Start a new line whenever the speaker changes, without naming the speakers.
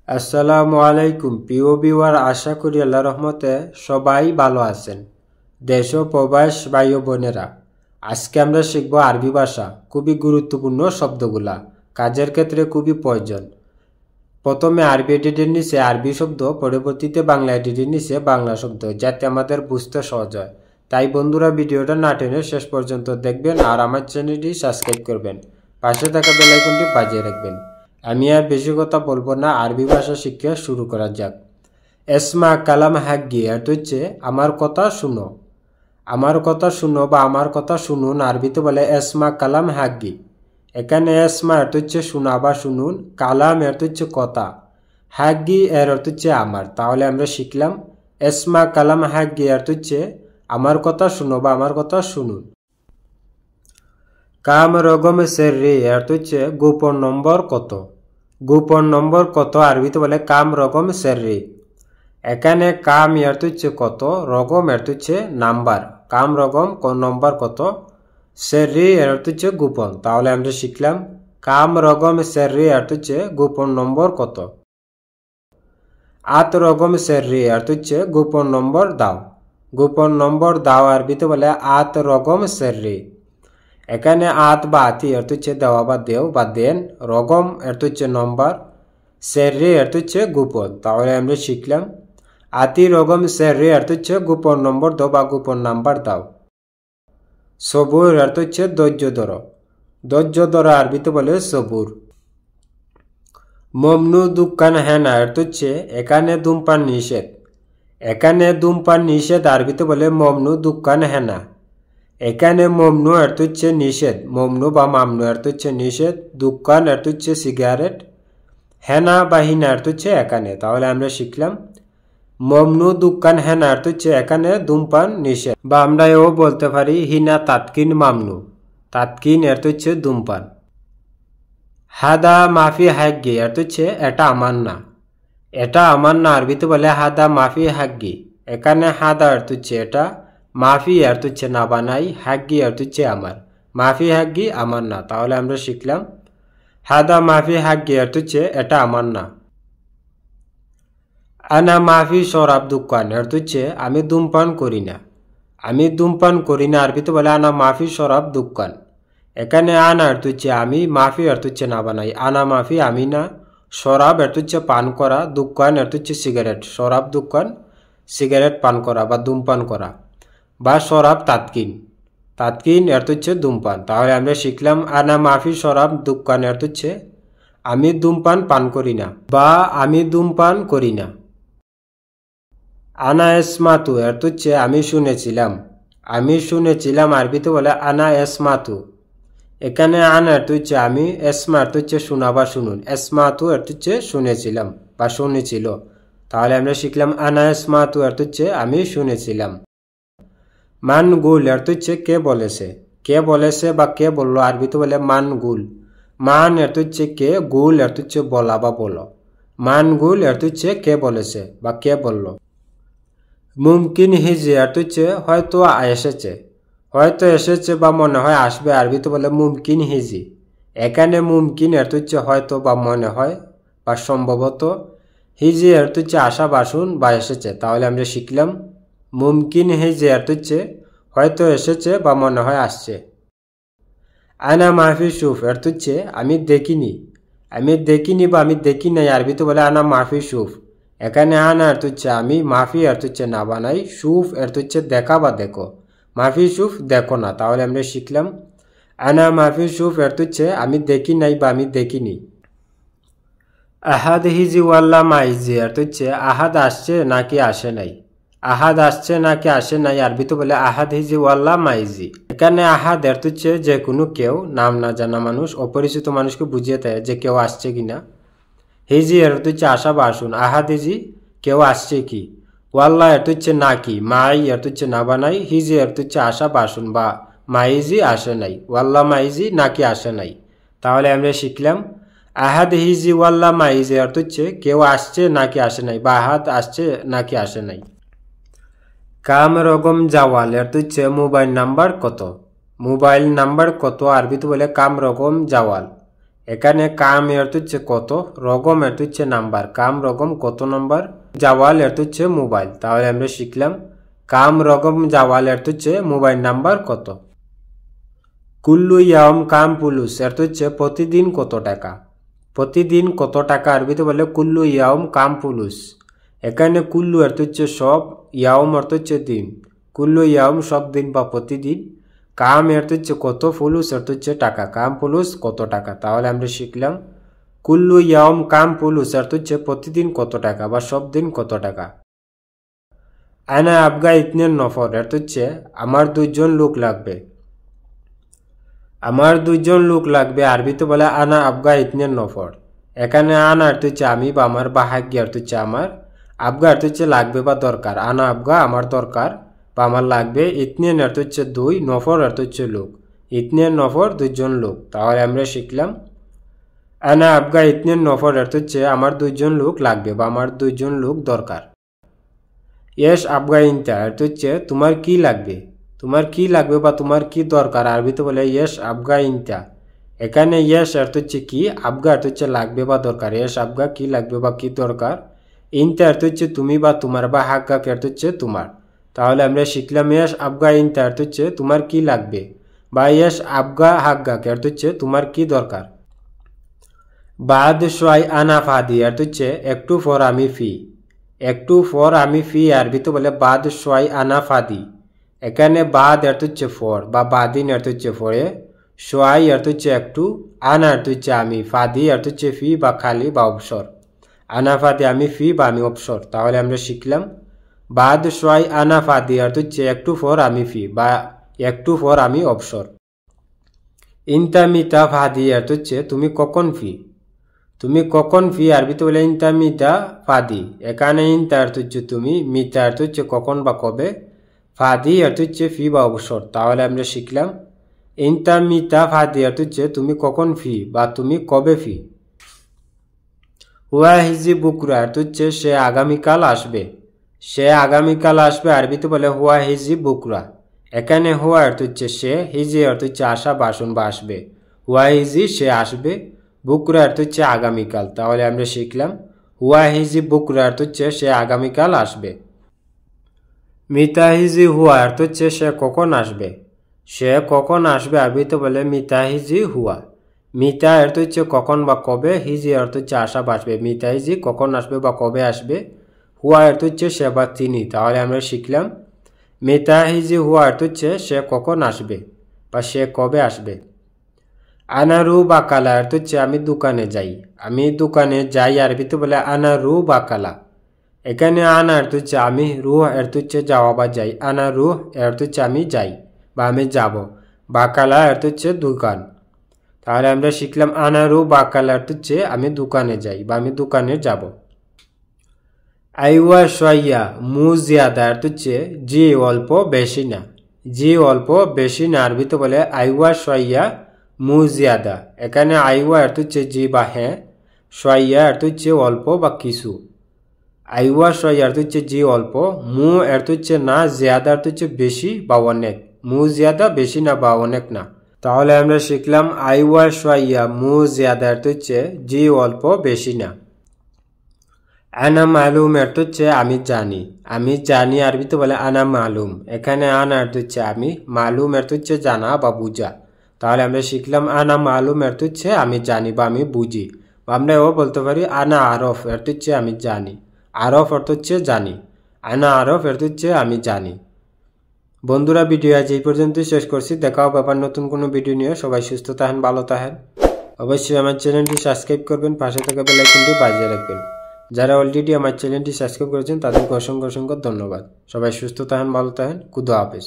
আসসালামু আলাইকুম প্রিয় ভিউয়ার, আশা করি আল্লাহর রহমতে সবাই ভালো আছেন। দেশ ও প্রবাস ভাই ও বোনেরা, আজকে আমরা শিখব আরবি ভাষা। খুবই গুরুত্বপূর্ণ শব্দগুলা, কাজের ক্ষেত্রে খুবই প্রয়োজন। প্রথমে আরবি এডিটের নিচে আরবি শব্দ, পরবর্তীতে বাংলা এডিটের নিচে বাংলা শব্দ, যাতে আমাদের বুঝতে সহজ হয়। তাই বন্ধুরা, ভিডিওটা না টেনে শেষ পর্যন্ত দেখবেন আর আমার চ্যানেলটি সাবস্ক্রাইব করবেন, পাশে থাকা বেল আইকনটি বাজিয়ে রাখবেন। আমি আর বেশি কথা বলবো না, আরবি ভাষা শিক্ষা শুরু করা যাক। এসমা কালাম হাগ্গি এটা হচ্ছে আমার কথা শুনো। আমার কথা শুনো বা আমার কথা শুনুন আরবিতে বলে এসমা কালাম হাগ্গি। এখানে এসমা এর হচ্ছে শোনা বা শুনুন, কালাম এর হচ্ছে কথা, হাগ্গি এর অর্থ হচ্ছে আমার। তাহলে আমরা শিখলাম এসমা কালাম হাগ্গি এর হচ্ছে আমার কথা শুনো বা আমার কথা শুনুন। কাম রগম সেররি এর হচ্ছে গোপন নম্বর কত। গোপন নম্বর কত আরবিতে বলে কাম রগম সেররি। এখানে কাম এর হচ্ছে কত, রগম এর হচ্ছে নাম্বার। কাম রগম নম্বর কত, সেররি এর হচ্ছে গোপন। তাহলে আমরা শিখলাম কাম রগম সেররি এর হচ্ছে গোপন নম্বর কত। আত রগম সেররি এর হচ্ছে গোপন নম্বর দাও। গোপন নম্বর দাও আরবিতে বলে আত রগম সেররি। এখানে আত বা আতি এর হচ্ছে দেওয়া বা দেও বা দেন, রগম এর হচ্ছে নম্বর, সেররি এর হচ্ছে গোপন। তাহলে আমরা শিখলাম আতি রগম সেররি এর হচ্ছে গোপন নম্বর দাও বা গোপন নাম্বার দাও। সবুর এর হচ্ছে ধৈর্য ধরো। ধৈর্য ধরো আরবিতে বলে সবুর। মমনু দুকান হেনা এর হচ্ছে এখানে ধূমপান নিষেধ। এখানে ধূমপান নিষেধ আরবিতে বলে মমনু দুকান হেনা। এখানে মমনু এর হচ্ছে নিষেধ, মমনু বা মামনু এর হচ্ছে নিষেধ, দুকান এর হচ্ছে সিগারেট, হেনা বা হিনা এর হচ্ছে এখানে। তাহলে আমরা শিখলাম মমনু দুকান হেনা এর হচ্ছে এখানে ধূমপান নিষেধ, বা আমরা এও বলতে পারি হিনা তাৎকিন মামনু। তাৎকিন এর হচ্ছে ধূমপান। হাদা মাফি হাগ্গি এর হচ্ছে এটা আমার না। এটা আমার না আরবিতে বলে হাদা মাফি হাগ্গি। এখানে হাদা এর হচ্ছে এটা, মাফি এর হচ্ছে না বানাই, হাগ্গি এর হচ্ছে আমার। মাফি হাগ্গি আমার না। তাহলে আমরা শিখলাম হাদা মাফি হাগ্গি এর হচ্ছে এটা আমার না। আনা মাফি শরাব দুকান এর হচ্ছে আমি ধূমপান করি না। আমি ধূমপান করি না আরবিতে বলে আনা মাফি শরাব দুকান। এখানে আনা এর হচ্ছে আমি, মাফি এর হচ্ছে না বানাই, আনা মাফি আমি না, শরাব এর হচ্ছে পান করা, দুকান এর হচ্ছে সিগারেট, শরাব দুকান সিগারেট পান করা বা ধূমপান করা, বা শরাব তাৎকিন। তাৎকিন এর হচ্ছে ধূমপান। তাহলে আমরা শিখলাম আনা মাফি শরাব দুকান এর হচ্ছে আমি ধূমপান পান করি না বা আমি ধূমপান করি না। আনা এসমাতু এর হচ্ছে আমি শুনেছিলাম। আমি শুনেছিলাম আরবিতে বলে আনা এসমাতু। এখানে আনা এর হচ্ছে আমি, এসমা এর হচ্ছে শোনা বা শুনুন, এসমাতু এর হচ্ছে শুনেছিলাম বা শুনেছিল। তাহলে আমরা শিখলাম আনা এসমাতু এর হচ্ছে আমি শুনেছিলাম। মান গুল এর হচ্ছে কে বলেছে। কে বলেছে বা কে বললো আরবিতে বলে মান গুল। মান এর হচ্ছে কে, গুল এর হচ্ছে বলা বা বলো। মান গুল এর হচ্ছে কে বলেছে বা কে বলল। মুমকিন হিজি এর হচ্ছে হয়তো এসেছে। হয়তো এসেছে বা মনে হয় আসবে আরবিতে বলে মুমকিন হিজি। এখানে মুমকিন এর হচ্ছে হয়তো বা মনে হয় বা সম্ভবত, হিজি এর হচ্ছে আসা বাসুন বা এসেছে। তাহলে আমরা শিখলাম মুমকিন হিজি এর হচ্ছে হয়তো এসেছে বা মনে হয় আসছে। আনা মাফি সুফ এর হচ্ছে আমি দেখিনি। আমি দেখিনি বা আমি দেখি নাই আরবিতে বলে আনা মাফি সুফ। এখানে আনা এর হচ্ছে আমি, মাফি এর হচ্ছে না বানাই, সুফ এর হচ্ছে দেখা বা দেখো, মাফি সুফ দেখো না। তাহলে আমরা শিখলাম আনা মাফি সুফ এর হচ্ছে আমি দেখি নাই বা আমি দেখিনি। আহাদ হিজি ওয়াল্লা মাইজি এর হচ্ছে আহাদ আসছে নাকি আসে নাই। আহাদ আসছে নাকি আসে নাই আরবিতে বলে আহাদ হিজি ওয়াল্লা মাইজি। এখানে আহাদ এর হচ্ছে যে কোনো কেউ, নাম না জানা মানুষ, অপরিচিত মানুষকে বুঝিয়ে দেয় যে কেউ আসছে কিনা। হিজি এর হচ্ছে আসা বা আসুন, আহাদ হিজি কেউ আসছে কি। ওয়াল্লা এর হচ্ছে নাকি, মাই এর হচ্ছে না বানাই, হিজি এর হচ্ছে আসা বা আসুন বা মাইজি আসে নাই, ওয়াল্লা মাইজি নাকি আসে নাই। তাহলে আমরা শিখলাম আহাদ হিজি ওয়াল্লা মাইজি এর হচ্ছে কেউ আসছে নাকি আসে নাই বা আহাদ আসছে নাকি আসে নাই। কাম রগম জাওয়াল এর হচ্ছে মোবাইল নাম্বার কত। মোবাইল নাম্বার কত আরবিতে বলে কাম রগম জাওয়াল। এখানে কাম এর হচ্ছে কত, রগম এর হচ্ছে নাম্বার, কাম রগম কত নাম্বার, জাওয়াল এর হচ্ছে মোবাইল। তাহলে আমরা শিখলাম কাম রগম জাওয়াল এর হচ্ছে মোবাইল নাম্বার কত। কুল্লু ইয়াম কাম পুলুস এর হচ্ছে প্রতিদিন কত টাকা, প্রতিদিন কত টাকা আরবিতে বলে কুল্লু ইয়াম কাম পুলুস। এখানে কুল্লু এর হচ্ছে সব, ইয়াম অর্থ হচ্ছে দিন, কুল্লু ইয়াম সব দিন বা প্রতিদিন, কাম এর হচ্ছে কত, পুলুস এর হচ্ছে টাকা, কাম পুলুস কত টাকা। তাহলে আমরা শিখলাম কুল্লু ইয়াম কাম পুলুস এর হচ্ছে প্রতিদিন কত টাকা বা সব দিন কত টাকা। আনা আবগা ইতনে নফর এর হচ্ছে আমার 2 জন লোক লাগবে, আমার 2 জন লোক লাগবে আরবিতে বলে আনা আবগা ইতনে নফর। এখানে আনা এর হচ্ছে আমি বা আমার, বা হাগ্গি এর হচ্ছে আমার, আবগা এর হচ্ছে লাগবে বা দরকার, আনা আবগা আমার দরকার বা আমার লাগবে, ইতনে এর হচ্ছে 2, নফর এর হচ্ছে লোক, ইতনে নফর 2 জন লোক। তাহলে আমরা শিখলাম আনা আবগা ইতনে নফর এর হচ্ছে আমার 2 জন লোক লাগবে বা আমার 2 জন লোক দরকার। ইয়েস আবগা ইনতা এর হচ্ছে তোমার কি লাগবে, তোমার কি লাগবে বা তোমার কি দরকার আরবিতে বলে ইয়েস আবগা ইনতা। এখানে ইয়েস এর হচ্ছে কি, আবগা এর হচ্ছে লাগবে বা দরকার, ইয়েস আবগা কি লাগবে বা কি দরকার, ইনতা এর হচ্ছে তুমি বা তোমার, বা হাগ্গা এর হচ্ছে তোমার। তাহলে আমরা শিখলাম ইয়েস আবগা ইনতা এর হচ্ছে তোমার কি লাগবে, বা ইয়েস আবগা হাগ্গা এর হচ্ছে তোমার কি দরকার। বাদ সোয়াই আনা ফাদি এর হচ্ছে একটু পর আমি ফি, একটু পর আমি ফি আরবিতে বলে বাদ সোয়াই আনা ফাদি। এখানে বাদ এর হচ্ছে ফর বা বাদিন এর হচ্ছে ফরে, সোয়াই এর হচ্ছে একটু, আনা এর হচ্ছে আমি, ফাদি এর হচ্ছে ফি বা খালি বা অবসর, আনা ফাদি আমি ফি বা আমি অবসর। তাহলে আমরা শিখলাম বাদ সোয়াই আনা ফাদি এর হচ্ছে একটু পর আমি ফি বা একটু পর আমি অবসর। ইনতা মিতা ফাদি এর হচ্ছে তুমি কখন ফি, তুমি কখন ফি আরবিতে বলে ইনতা মিতা ফাদি। এখানে ইনতা এর হচ্ছে তুমি, মিতা এর হচ্ছে কখন বা কবে, ফাদি এর হচ্ছে ফি বা অবসর। তাহলে আমরা শিখলাম ইনতা মিতা ফাদি এর হচ্ছে তুমি কখন ফি বা তুমি কবে ফি। হুয়া হিজি বুকরা এর হচ্ছে সে আগামীকাল আসবে, সে আগামীকাল আসবে আরবিতে বলে হুয়া হিজি বুকরা। এখানে হুয়া এর হচ্ছে সে, হিজি এর হচ্ছে আসা বা আসুন বা আসবে, হুয়া হিজি সে আসবে, বুকরা এর হচ্ছে আগামীকাল। তাহলে আমরা শিখলাম হুয়া হিজি বুকরা এর হচ্ছে সে আগামীকাল আসবে। মিতা হিজি হুয়া এর হচ্ছে সে কখন আসবে, সে কখন আসবে আরবিতে বলে মিতা হিজি হুয়া। মিতা এর হচ্ছে কখন বা কবে, হিজি এর হচ্ছে আসা বা আসবে, মিতা হিজি কখন আসবে বা কবে আসবে, হুয়া এর হচ্ছে সে বা তিনি। তাহলে আমরা শিখলাম মিতা হিজি হুয়া এর হচ্ছে সে কখন আসবে বা সে কবে আসবে। আনা রু বা কালা এর হচ্ছে আমি দোকানে যাই, আমি দোকানে যাই আরবিতে বলে আনা রু বা কালা। এখানে আনা এর হচ্ছে আমি, রুহ এর হচ্ছে যাওয়া বা যাই, আনা রুহ এর হচ্ছে আমি যাই বা আমি যাব, বাকালা এর হচ্ছে দোকান। তাহলে আমরা শিখলাম আনা রু বাকালা এর হচ্ছে আমি দোকানে যাই বা আমি দোকানে যাব। আইওয়া সোয়াইয়া মু জিয়াদা এর হচ্ছে জি অল্প বেশি না, জি অল্প বেশি না আরবিতে বলে আইওয়া সোয়াইয়া মু জিয়াদা। এখানে আইওয়া এর হচ্ছে জি বা হ্যাঁ, সোয়াইয়া এর হচ্ছে অল্প বা কিছু, আইওয়া সোয়াইয়া এর হচ্ছে জি অল্প, মু এর হচ্ছে না, জিয়াদা এর হচ্ছে বেশি বা অনেক, মু জিয়াদা বেশি না বা অনেক না। তাহলে আমরা শিখলাম আইওয়া সোয়াইয়া মু জিয়াদা এর হচ্ছে জি অল্প বেশি না। আনা মালুম এর হচ্ছে আমি জানি, আমি জানি আরবিতে বলে আনা মালুম। এখানে আনা এর হচ্ছে আমি, মালুম এর হচ্ছে জানা বা বুঝা। তাহলে আমরা শিখলাম আনা মালুম এর হচ্ছে আমি জানি বা আমি বুঝি, বা আমরা এও বলতে পারি আনা আরফ এর হচ্ছে আমি জানি, আরফ অর্থ হচ্ছে জানি, আনা আরফ এর হচ্ছে আমি জানি। বন্ধুরা ভিডিও আজ এই পর্যন্তই শেষ করছি, দেখা হবে আবার নতুন কোনো ভিডিও নিয়ে। সবাই সুস্থ থাকেন, ভালো থাকেন, অবশ্যই আমার চ্যানেলটি সাবস্ক্রাইব করবেন, পাশে থাকা বেল আইকনটি বাজিয়ে রাখবেন। যারা অলরেডি আমার চ্যানেলটি সাবস্ক্রাইব করেছেন তাদেরকে অসংখ্য অসংখ্য ধন্যবাদ। সবাই সুস্থ থাকেন, ভালো থাকেন, খুদা হাফেজ।